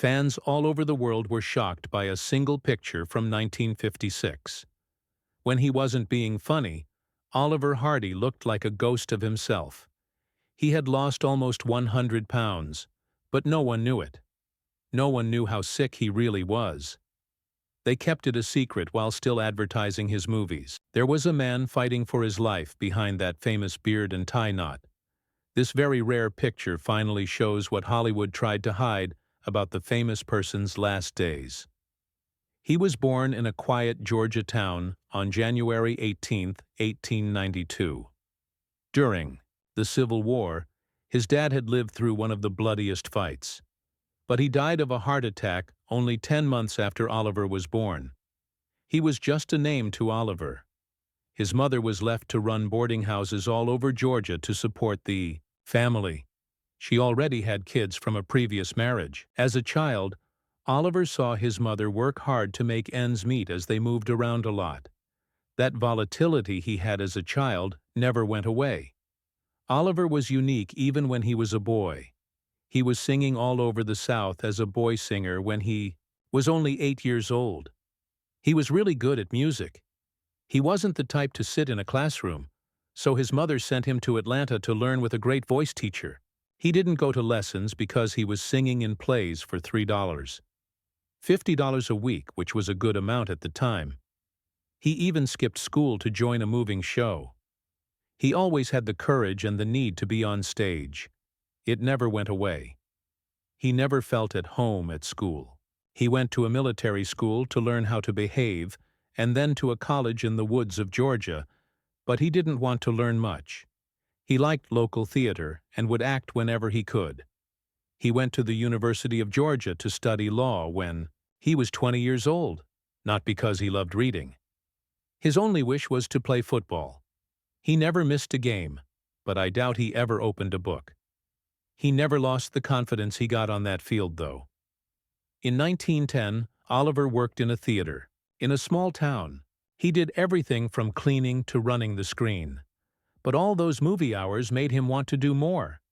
Fans all over the world were shocked by a single picture from 1956. When he wasn't being funny, Oliver Hardy looked like a ghost of himself. He had lost almost 100 pounds, but no one knew it. No one knew how sick he really was. They kept it a secret while still advertising his movies. There was a man fighting for his life behind that famous beard and tie knot. This very rare picture finally shows what Hollywood tried to hide about the famous person's last days. He was born in a quiet Georgia town on January 18, 1892. During the Civil War, his dad had lived through one of the bloodiest fights. But he died of a heart attack only 10 months after Oliver was born. He was just a name to Oliver. His mother was left to run boarding houses all over Georgia to support the family. She already had kids from a previous marriage. As a child, Oliver saw his mother work hard to make ends meet as they moved around a lot. That volatility he had as a child never went away. Oliver was unique even when he was a boy. He was singing all over the South as a boy singer when he was only 8 years old. He was really good at music. He wasn't the type to sit in a classroom, so his mother sent him to Atlanta to learn with a great voice teacher. He didn't go to lessons because he was singing in plays for $3. $50 a week, which was a good amount at the time. He even skipped school to join a moving show. He always had the courage and the need to be on stage. It never went away. He never felt at home at school. He went to a military school to learn how to behave, and then to a college in the woods of Georgia, but he didn't want to learn much. He liked local theater and would act whenever he could. He went to the University of Georgia to study law when he was 20 years old, not because he loved reading. His only wish was to play football. He never missed a game, but I doubt he ever opened a book. He never lost the confidence he got on that field, though. In 1910, Oliver worked in a theater. In a small town, he did everything from cleaning to running the screen. But all those movie hours made him want to do more.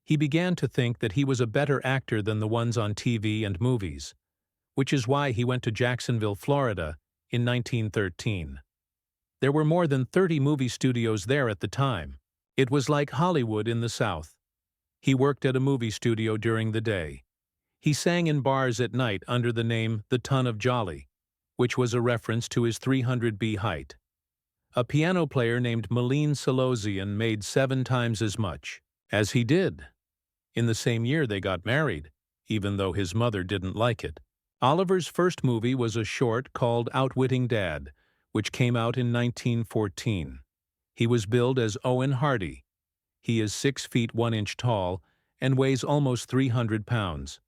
He began to think that he was a better actor than the ones on TV and movies, which is why he went to Jacksonville, Florida, in 1913. There were more than 30 movie studios there at the time. It was like Hollywood in the South. He worked at a movie studio during the day. He sang in bars at night under the name The Ton of Jolly, which was a reference to his 300B height. A piano player named Malene Salosian made 7 times as much as he did. In the same year they got married, even though his mother didn't like it. Oliver's first movie was a short called Outwitting Dad, which came out in 1914. He was billed as Owen Hardy. He is 6 feet 1 inch tall and weighs almost 300 pounds.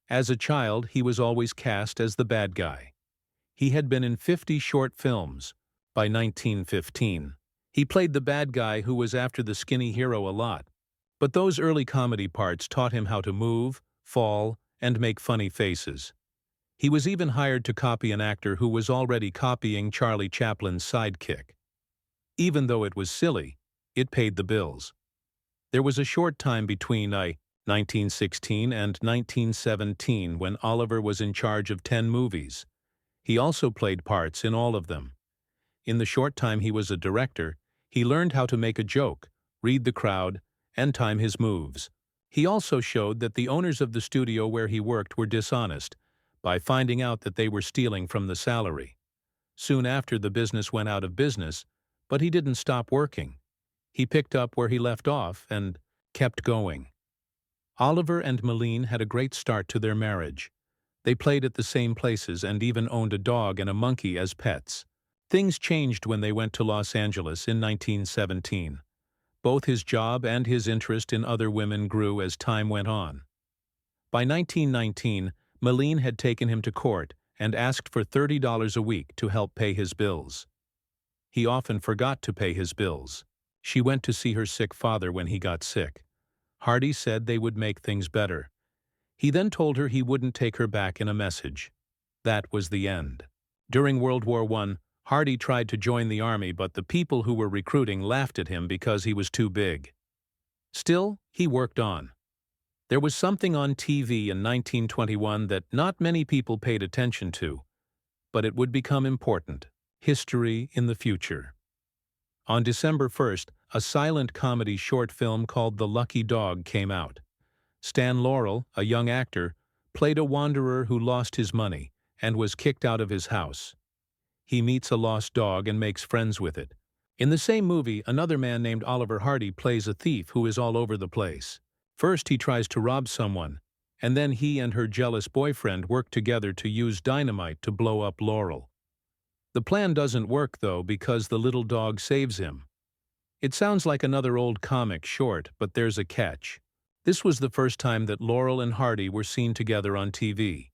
As a child, he was always cast as the bad guy. He had been in 50 short films. By 1915, he played the bad guy who was after the skinny hero a lot. But those early comedy parts taught him how to move, fall, and make funny faces. He was even hired to copy an actor who was already copying Charlie Chaplin's sidekick. Even though it was silly, it paid the bills. There was a short time between 1916 and 1917 when Oliver was in charge of 10 movies. He also played parts in all of them. In the short time he was a director, he learned how to make a joke, read the crowd, and time his moves. He also showed that the owners of the studio where he worked were dishonest by finding out that they were stealing from the salary. Soon after, the business went out of business, but he didn't stop working. He picked up where he left off and kept going. Oliver and Malene had a great start to their marriage. They played at the same places and even owned a dog and a monkey as pets. Things changed when they went to Los Angeles in 1917. Both his job and his interest in other women grew as time went on. By 1919, Malene had taken him to court and asked for $30 a week to help pay his bills. He often forgot to pay his bills. She went to see her sick father when he got sick. Hardy said they would make things better. He then told her he wouldn't take her back in a message. That was the end. During World War I, Hardy tried to join the army, but the people who were recruiting laughed at him because he was too big. Still, he worked on. There was something on TV in 1921 that not many people paid attention to, but it would become important. History in the future. On December 1st, a silent comedy short film called The Lucky Dog came out. Stan Laurel, a young actor, played a wanderer who lost his money and was kicked out of his house. He meets a lost dog and makes friends with it. In the same movie, another man named Oliver Hardy plays a thief who is all over the place. First, he tries to rob someone, and then he and her jealous boyfriend work together to use dynamite to blow up Laurel. The plan doesn't work, though, because the little dog saves him. It sounds like another old comic short, but there's a catch. This was the first time that Laurel and Hardy were seen together on TV.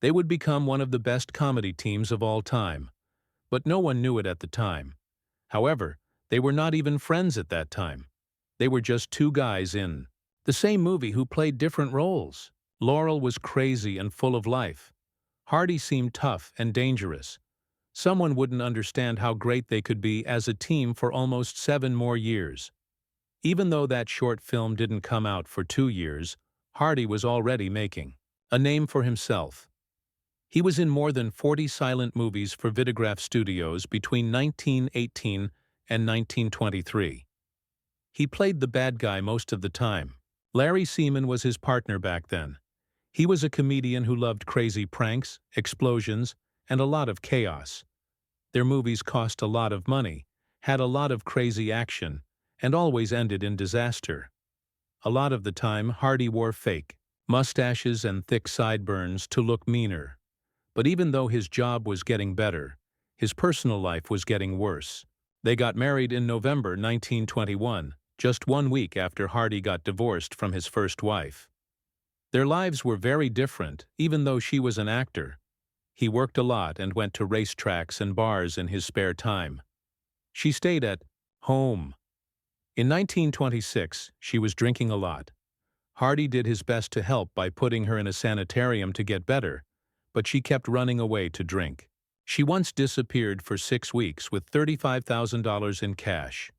They would become one of the best comedy teams of all time, but no one knew it at the time. However, they were not even friends at that time. They were just two guys in the same movie who played different roles. Laurel was crazy and full of life. Hardy seemed tough and dangerous. Someone wouldn't understand how great they could be as a team for almost 7 more years. Even though that short film didn't come out for 2 years, Hardy was already making a name for himself. He was in more than 40 silent movies for Vitagraph Studios between 1918 and 1923. He played the bad guy most of the time. Larry Seaman was his partner back then. He was a comedian who loved crazy pranks, explosions, and a lot of chaos. Their movies cost a lot of money, had a lot of crazy action, and always ended in disaster. A lot of the time, Hardy wore fake mustaches and thick sideburns to look meaner. But even though his job was getting better, his personal life was getting worse. They got married in November 1921, just 1 week after Hardy got divorced from his first wife. Their lives were very different, even though she was an actor. He worked a lot and went to racetracks and bars in his spare time. She stayed at home. In 1926, she was drinking a lot. Hardy did his best to help by putting her in a sanitarium to get better, but she kept running away to drink. She once disappeared for 6 weeks with $35,000 in cash.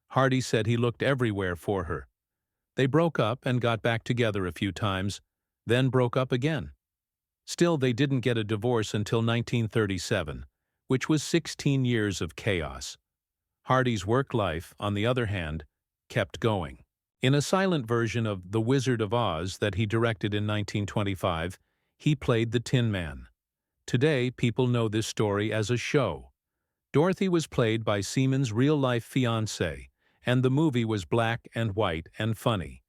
Hardy said he looked everywhere for her. They broke up and got back together a few times, then broke up again. Still, they didn't get a divorce until 1937, which was 16 years of chaos. Hardy's work life, on the other hand, kept going. In a silent version of The Wizard of Oz that he directed in 1925, he played the Tin Man. Today, people know this story as a show. Dorothy was played by Seaman's real-life fiancée, and the movie was black and white and funny.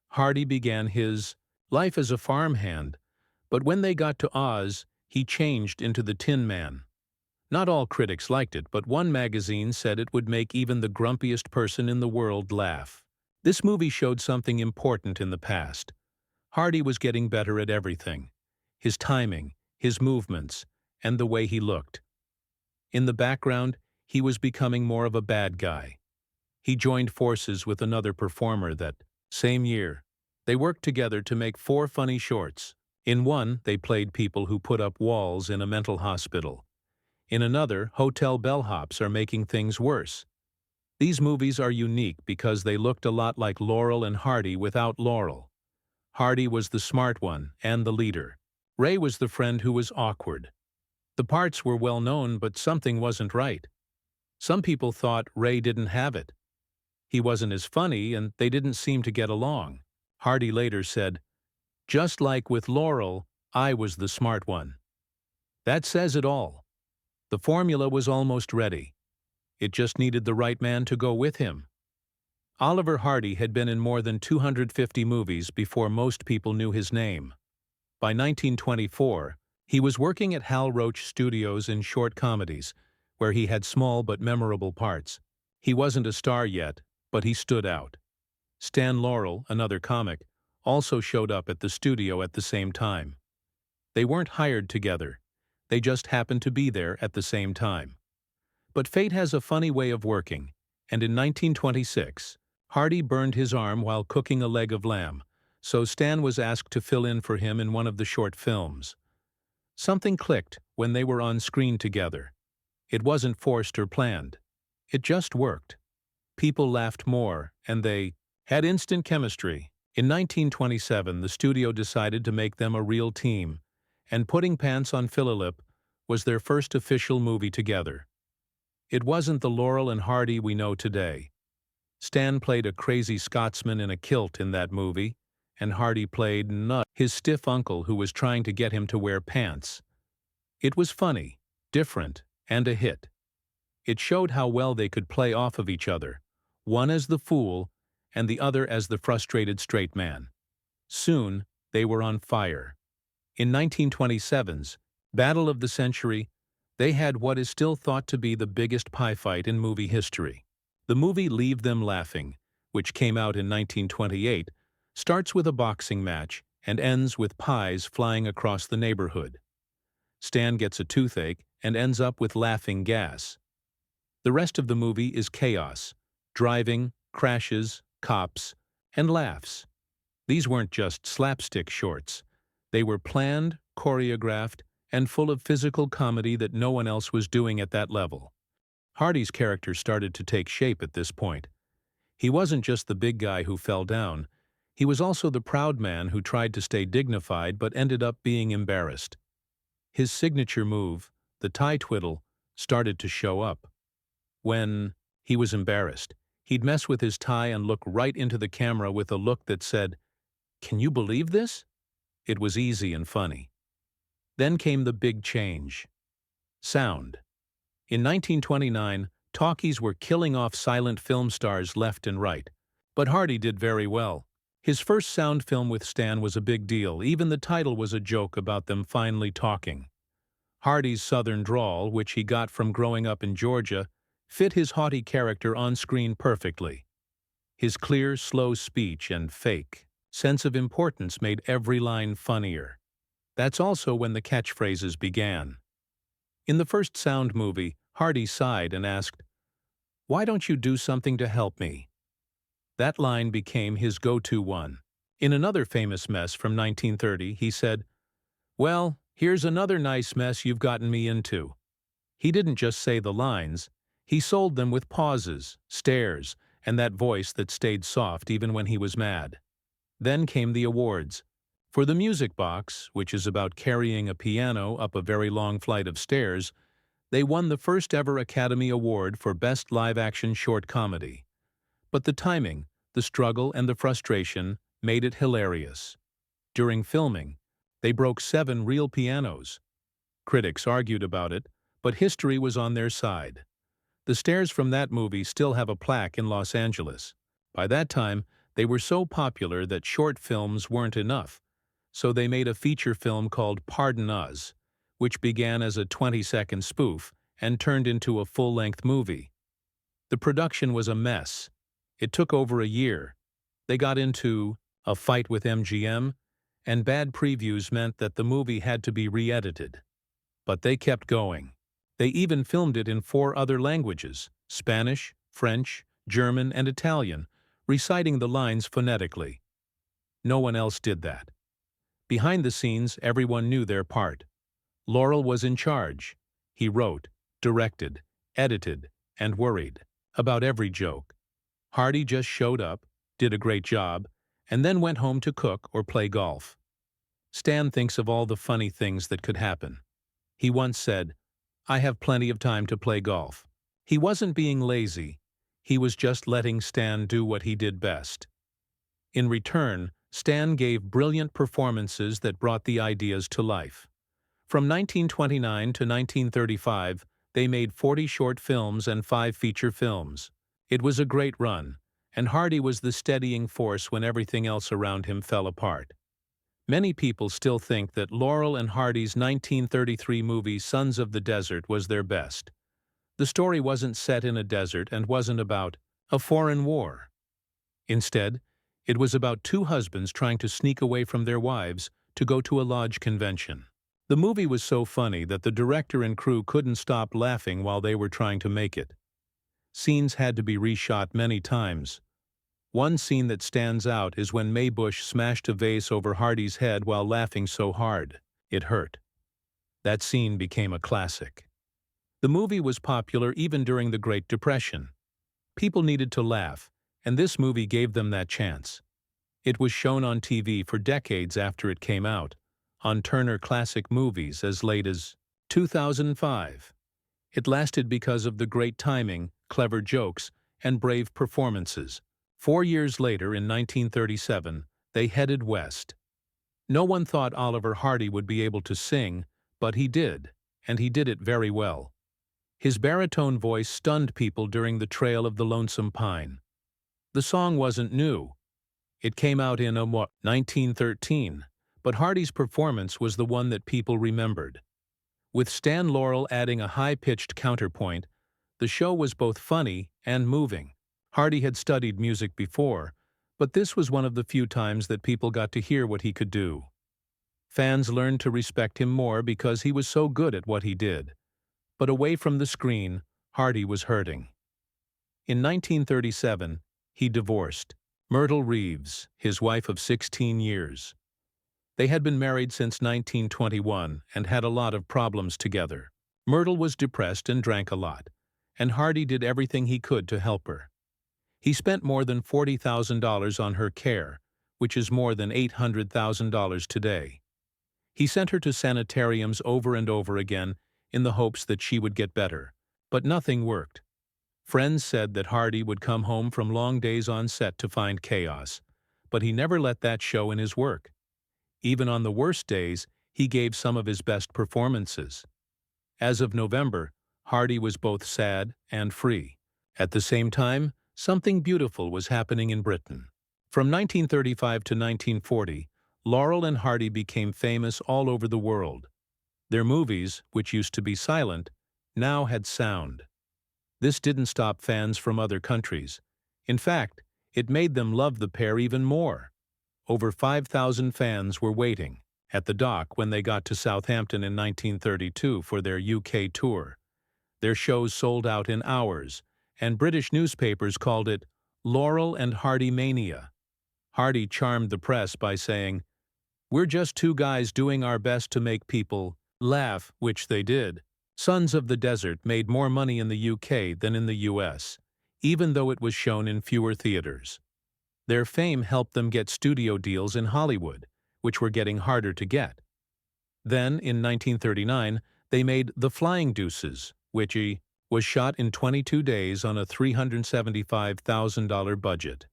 Hardy began his life as a farmhand, but when they got to Oz, he changed into the Tin Man. Not all critics liked it, but one magazine said it would make even the grumpiest person in the world laugh. This movie showed something important in the past. Hardy was getting better at everything: his timing, his movements, and the way he looked. In the background, he was becoming more of a bad guy. He joined forces with another performer that same year. They worked together to make 4 funny shorts. In one, they played people who put up walls in a mental hospital. In another, hotel bellhops are making things worse. These movies are unique because they looked a lot like Laurel and Hardy without Laurel. Hardy was the smart one and the leader. Ray was the friend who was awkward. The parts were well known, but something wasn't right. Some people thought Ray didn't have it. He wasn't as funny, and they didn't seem to get along. Hardy later said, "Just like with Laurel, I was the smart one." That says it all. The formula was almost ready. It just needed the right man to go with him. Oliver Hardy had been in more than 250 movies before most people knew his name. By 1924, he was working at Hal Roach Studios in short comedies, where he had small but memorable parts. He wasn't a star yet, but he stood out. Stan Laurel, another comic, also showed up at the studio at the same time. They weren't hired together. They just happened to be there at the same time. But fate has a funny way of working, and in 1926, Hardy burned his arm while cooking a leg of lamb, so Stan was asked to fill in for him in one of the short films. Something clicked when they were on screen together. It wasn't forced or planned. It just worked. People laughed more, and they had instant chemistry. In 1927, the studio decided to make them a real team, and Putting Pants on Philip was their first official movie together. It wasn't the Laurel and Hardy we know today. Stan played a crazy Scotsman in a kilt in that movie, and Hardy played Nut, his stiff uncle who was trying to get him to wear pants. It was funny, different, and a hit. It showed how well they could play off of each other, one as the fool and the other as the frustrated straight man. Soon, they were on fire. In 1927's Battle of the Century, they had what is still thought to be the biggest pie fight in movie history. The movie Leave Them Laughing, which came out in 1928, starts with a boxing match and ends with pies flying across the neighborhood. Stan gets a toothache and ends up with laughing gas. The rest of the movie is chaos, driving, crashes, cops, and laughs. These weren't just slapstick shorts. They were planned, choreographed, and full of physical comedy that no one else was doing at that level. Hardy's character started to take shape at this point. He wasn't just the big guy who fell down. He was also the proud man who tried to stay dignified but ended up being embarrassed. His signature move, the tie twiddle, started to show up. When he was embarrassed, he'd mess with his tie and look right into the camera with a look that said, "Can you believe this?" It was easy and funny. Then came the big change. Sound. In 1929, talkies were killing off silent film stars left and right. But Hardy did very well. His first sound film with Stan was a big deal. Even the title was a joke about them finally talking. Hardy's southern drawl, which he got from growing up in Georgia, fit his haughty character on screen perfectly. His clear, slow speech and fake sense of importance made every line funnier. That's also when the catchphrases began. In the first sound movie, Hardy sighed and asked, "Why don't you do something to help me?" That line became his go-to one. In another famous mess from 1930, he said, "Well, here's another nice mess you've gotten me into." He didn't just say the lines, he sold them with pauses, stares, and that voice that stayed soft even when he was mad. Then came the awards. For The Music Box, which is about carrying a piano up a very long flight of stairs, they won the first ever Academy Award for Best Live-Action Short Comedy. But the timing, the struggle, and the frustration made it hilarious. During filming, they broke 7 real pianos. Critics argued about it, but history was on their side. The stairs from that movie still have a plaque in Los Angeles. By that time, they were so popular that short films weren't enough, so they made a feature film called Pardon Us, which began as a 20-second spoof and turned into a full-length movie. The production was a mess. It took over a year. They got into a fight with MGM, and bad previews meant that the movie had to be re-edited. But they kept going. They even filmed it in 4 other languages: Spanish, French, German, and Italian, reciting the lines phonetically. No one else did that. Behind the scenes, everyone knew their part. Laurel was in charge. He wrote, directed, edited, and worried about every joke. Hardy just showed up, did a great job, and then went home to cook or play golf. Stan thinks of all the funny things that could happen. He once said, "I have plenty of time to play golf." He wasn't being lazy. He was just letting Stan do what he did best. In return, Stan gave brilliant performances that brought the ideas to life. From 1929 to 1935, they made 40 short films and 5 feature films. It was a great run, and Hardy was the steadying force when everything else around him fell apart. Many people still think that Laurel and Hardy's 1933 movie Sons of the Desert was their best. The story wasn't set in a desert and wasn't about a foreign war. Instead, it was about 2 husbands trying to sneak away from their wives to go to a lodge convention. The movie was so funny that the director and crew couldn't stop laughing while they were trying to make it. Scenes had to be reshot many times. One scene that stands out is when Mae Bush smashed a vase over Hardy's head while laughing so hard it hurt. That scene became a classic. The movie was popular even during the Great Depression. People needed to laugh, and this movie gave them that chance. It was shown on TV for decades after it came out, on Turner Classic Movies as late as 2005. It lasted because of the great timing, clever jokes, and brave performances. 4 years later, in 1937, they headed west. No one thought Oliver Hardy would be able to sing, but he did, and he did it very well. His baritone voice stunned people during the Trail of the Lonesome Pine. The song wasn't new. It came out in 1913, but Hardy's performance was the one that people remembered. With Stan Laurel adding a high-pitched counterpoint, the show was both funny and moving. Hardy had studied music before, but this was one of the few times that people got to hear what he could do. Fans learned to respect him more because he was so good at what he did. But away from the screen, Hardy was hurting. In 1937, he divorced Myrtle Reeves, his wife of 16 years. They had been married since 1921 and had a lot of problems together. Myrtle was depressed and drank a lot, and Hardy did everything he could to help her. He spent more than $40,000 on her care, which is more than $800,000 today. He sent her to sanitariums over and over again in the hopes that she would get better, but nothing worked. Friends said that Hardy would come home from long days on set to find chaos, but he never let that show in his work. Even on the worst days, he gave some of his best performances. As of November, Hardy was both sad and free. At the same time, something beautiful was happening in Britain. From 1935 to 1940, Laurel and Hardy became famous all over the world. Their movies, which used to be silent, now had sound. This didn't stop fans from other countries. In fact, it made them love the pair even more. Over 5,000 fans were waiting at the dock when they got to Southampton in 1932 for their UK tour. Their shows sold out in hours, and British newspapers called it Laurel and Hardy Mania. Hardy charmed the press by saying, "We're just two guys doing our best to make people laugh," which they did. Sons of the Desert made more money in the UK than in the US, even though it was shown in fewer theaters. Their fame helped them get studio deals in Hollywood, which were getting harder to get. Then, in 1939, they made The Flying Deuces, which was shot in 22 days on a $375,000 budget.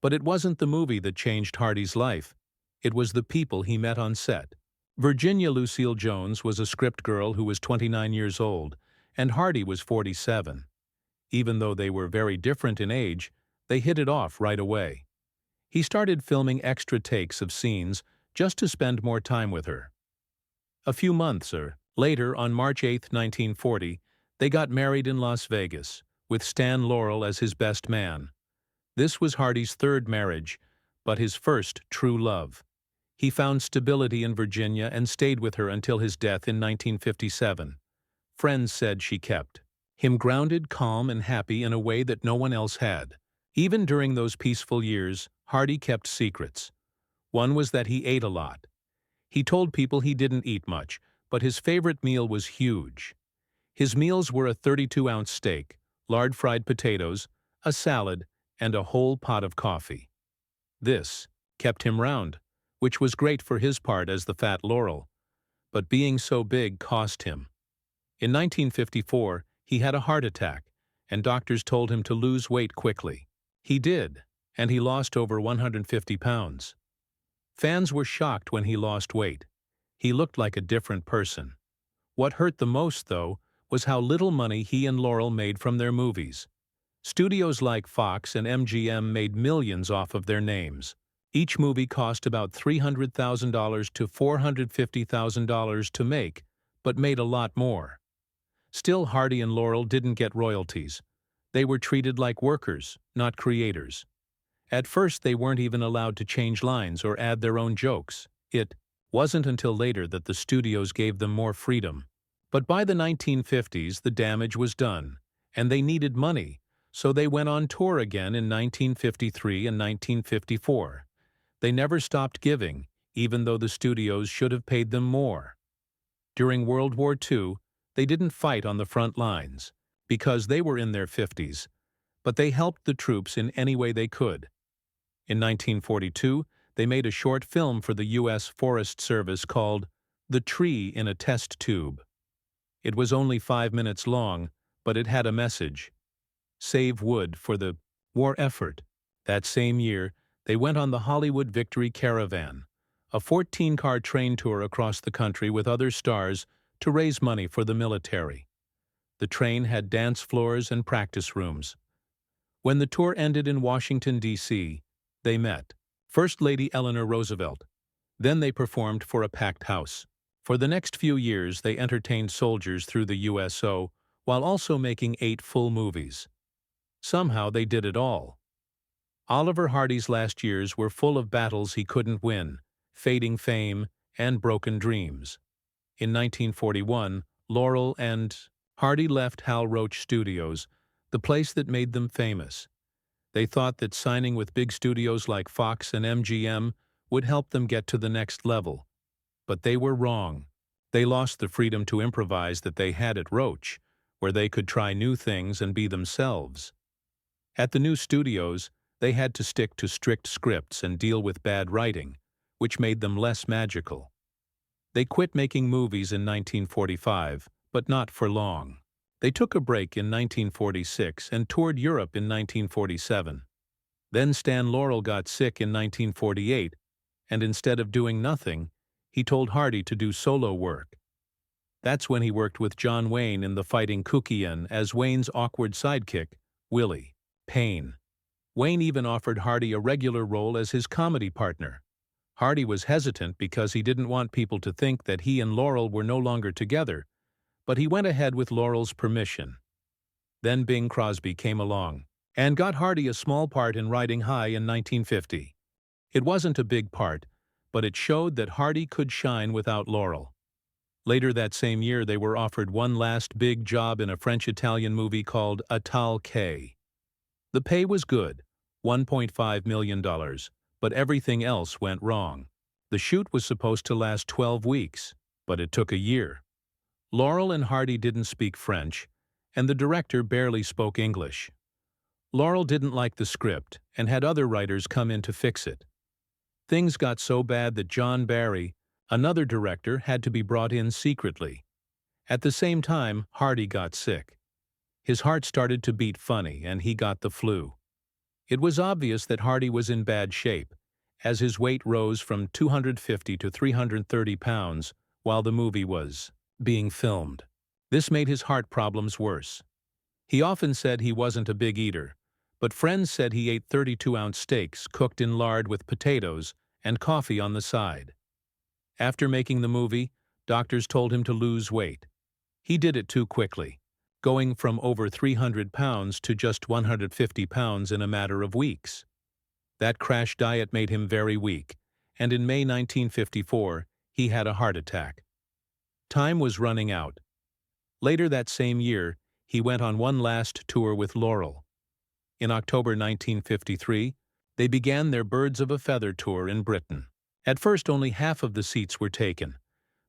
But it wasn't the movie that changed Hardy's life. It was the people he met on set. Virginia Lucille Jones was a script girl who was 29 years old, and Hardy was 47. Even though they were very different in age, they hit it off right away. He started filming extra takes of scenes just to spend more time with her. A few months later, on March 8, 1940, they got married in Las Vegas, with Stan Laurel as his best man. This was Hardy's third marriage, but his first true love. He found stability in Virginia and stayed with her until his death in 1957. Friends said she kept him grounded, calm, and happy in a way that no one else had. Even during those peaceful years, Hardy kept secrets. One was that he ate a lot. He told people he didn't eat much, but his favorite meal was huge. His meals were a 32-ounce steak, lard fried potatoes, a salad, and a whole pot of coffee. This kept him round, which was great for his part as the fat Laurel. But being so big cost him. In 1954, he had a heart attack, and doctors told him to lose weight quickly. He did, and he lost over 150 pounds. Fans were shocked when he lost weight. He looked like a different person. What hurt the most, though, was how little money he and Laurel made from their movies. Studios like Fox and MGM made millions off of their names. Each movie cost about $300,000 to $450,000 to make, but made a lot more. Still, Hardy and Laurel didn't get royalties. They were treated like workers, not creators. At first, they weren't even allowed to change lines or add their own jokes. It wasn't until later that the studios gave them more freedom. But by the 1950s, the damage was done, and they needed money, so they went on tour again in 1953 and 1954. They never stopped giving, even though the studios should have paid them more. During World War II, they didn't fight on the front lines, because they were in their 50s, but they helped the troops in any way they could. In 1942, they made a short film for the U.S. Forest Service called The Tree in a Test Tube. It was only 5 minutes long, but it had a message: save wood for the war effort. That same year, they went on the Hollywood Victory Caravan, a 14-car train tour across the country with other stars to raise money for the military. The train had dance floors and practice rooms. When the tour ended in Washington, D.C., they met First Lady Eleanor Roosevelt. Then they performed for a packed house. For the next few years, they entertained soldiers through the USO while also making 8 full movies. Somehow they did it all. Oliver Hardy's last years were full of battles he couldn't win, fading fame, and broken dreams. In 1941, Laurel and Hardy left Hal Roach Studios, the place that made them famous. They thought that signing with big studios like Fox and MGM would help them get to the next level. But they were wrong. They lost the freedom to improvise that they had at Roach, where they could try new things and be themselves. At the new studios, they had to stick to strict scripts and deal with bad writing, which made them less magical. They quit making movies in 1945, but not for long. They took a break in 1946 and toured Europe in 1947. Then Stan Laurel got sick in 1948, and instead of doing nothing, he told Hardy to do solo work. That's when he worked with John Wayne in The Fighting Kukian as Wayne's awkward sidekick, Willie Payne. Wayne even offered Hardy a regular role as his comedy partner. Hardy was hesitant because he didn't want people to think that he and Laurel were no longer together, but he went ahead with Laurel's permission. Then Bing Crosby came along and got Hardy a small part in Riding High in 1950. It wasn't a big part, but it showed that Hardy could shine without Laurel. Later that same year, they were offered one last big job in a French-Italian movie called A Tal K. The pay was good, $1.5 million, but everything else went wrong. The shoot was supposed to last 12 weeks, but it took a year. Laurel and Hardy didn't speak French, and the director barely spoke English. Laurel didn't like the script and had other writers come in to fix it. Things got so bad that John Barry, another director, had to be brought in secretly. At the same time, Hardy got sick. His heart started to beat funny, and he got the flu. It was obvious that Hardy was in bad shape, as his weight rose from 250 to 330 pounds while the movie was being filmed. This made his heart problems worse. He often said he wasn't a big eater, but friends said he ate 32-ounce steaks cooked in lard with potatoes and coffee on the side. After making the movie, doctors told him to lose weight. He did it too quickly, going from over 300 pounds to just 150 pounds in a matter of weeks. That crash diet made him very weak, and in May 1954, he had a heart attack. Time was running out. Later that same year, he went on one last tour with Laurel. In October 1953, they began their Birds of a Feather tour in Britain. At first, only half of the seats were taken,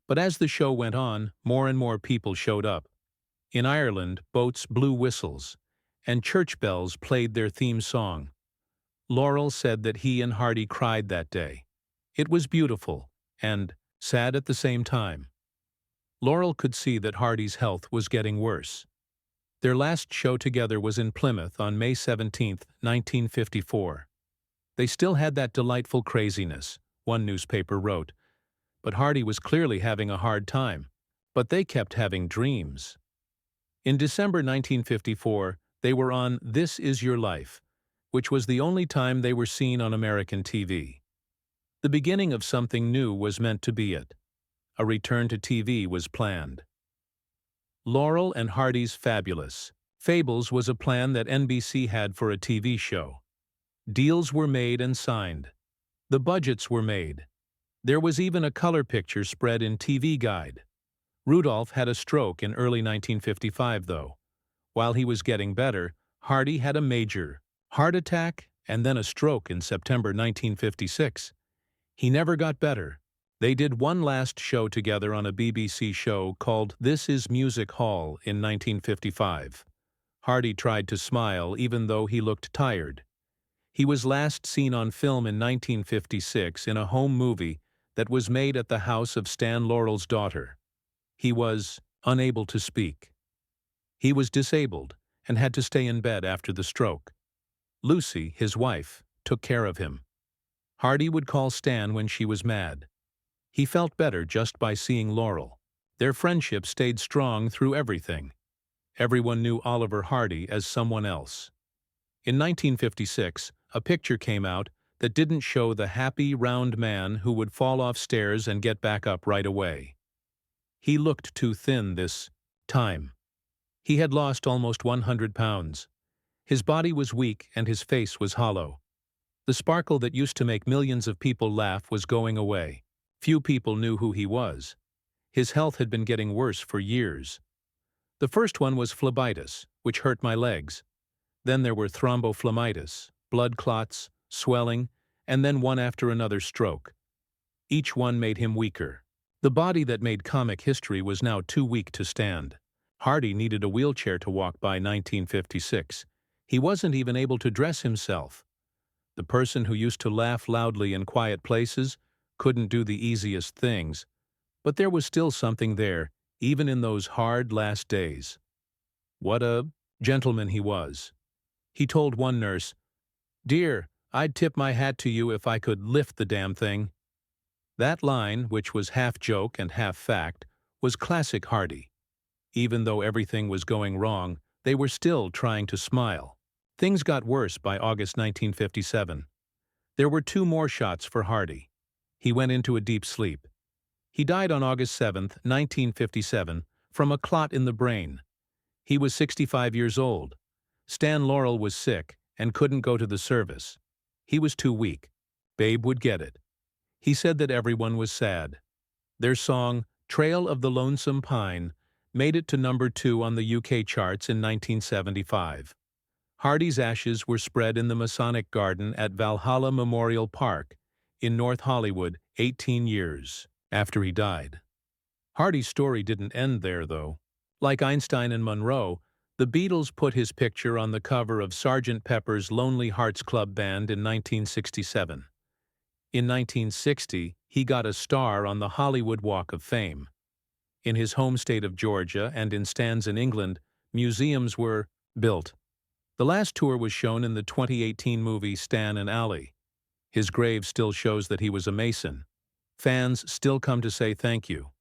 but as the show went on, more and more people showed up. In Ireland, boats blew whistles, and church bells played their theme song. Laurel said that he and Hardy cried that day. It was beautiful and sad at the same time. Laurel could see that Hardy's health was getting worse. Their last show together was in Plymouth on May 17, 1954. They still had that delightful craziness, one newspaper wrote, but Hardy was clearly having a hard time. But they kept having dreams. In December 1954, they were on This Is Your Life, which was the only time they were seen on American TV. The beginning of something new was meant to be it. A return to TV was planned. Laurel and Hardy's Fabulous Fables was a plan that NBC had for a TV show. Deals were made and signed. The budgets were made. There was even a color picture spread in TV Guide. Rudolph had a stroke in early 1955, though. While he was getting better, Hardy had a major heart attack and then a stroke in September 1956. He never got better. They did one last show together on a BBC show called This Is Music Hall in 1955. Hardy tried to smile even though he looked tired. He was last seen on film in 1956 in a home movie that was made at the house of Stan Laurel's daughter. He was unable to speak. He was disabled and had to stay in bed after the stroke. Lucy, his wife, took care of him. Hardy would call Stan when she was mad. He felt better just by seeing Laurel. Their friendship stayed strong through everything. Everyone knew Oliver Hardy as someone else. In 1956, a picture came out that didn't show the happy, round man who would fall off stairs and get back up right away. He looked too thin this time. He had lost almost 100 pounds. His body was weak and his face was hollow. The sparkle that used to make millions of people laugh was going away. Few people knew who he was. His health had been getting worse for years. The first one was phlebitis, which hurt my legs. Then there were thrombophlebitis, blood clots, swelling, and then one after another stroke. Each one made him weaker. The body that made comic history was now too weak to stand. Hardy needed a wheelchair to walk by 1956. He wasn't even able to dress himself. The person who used to laugh loudly in quiet places couldn't do the easiest things, but there was still something there, even in those hard last days. What a gentleman he was. He told one nurse, "Dear, I'd tip my hat to you if I could lift the damn thing." That line, which was half joke and half fact, was classic Hardy. Even though everything was going wrong, they were still trying to smile. Things got worse by August 1957. There were 2 more shots for Hardy. He went into a deep sleep. He died on August 7, 1957, from a clot in the brain. He was 65 years old. Stan Laurel was sick and couldn't go to the service. He was too weak. Babe would get it. He said that everyone was sad. Their song, Trail of the Lonesome Pine, made it to number 2 on the UK charts in 1975. Hardy's ashes were spread in the Masonic Garden at Valhalla Memorial Park in North Hollywood 18 years after he died. Hardy's story didn't end there, though. Like Einstein and Monroe, the Beatles put his picture on the cover of Sgt. Pepper's Lonely Hearts Club Band in 1967. In 1960, he got a star on the Hollywood Walk of Fame. In his home state of Georgia and in stands in England, museums were built. The last tour was shown in the 2018 movie Stan and Allie. His grave still shows that he was a Mason. Fans still come to say thank you.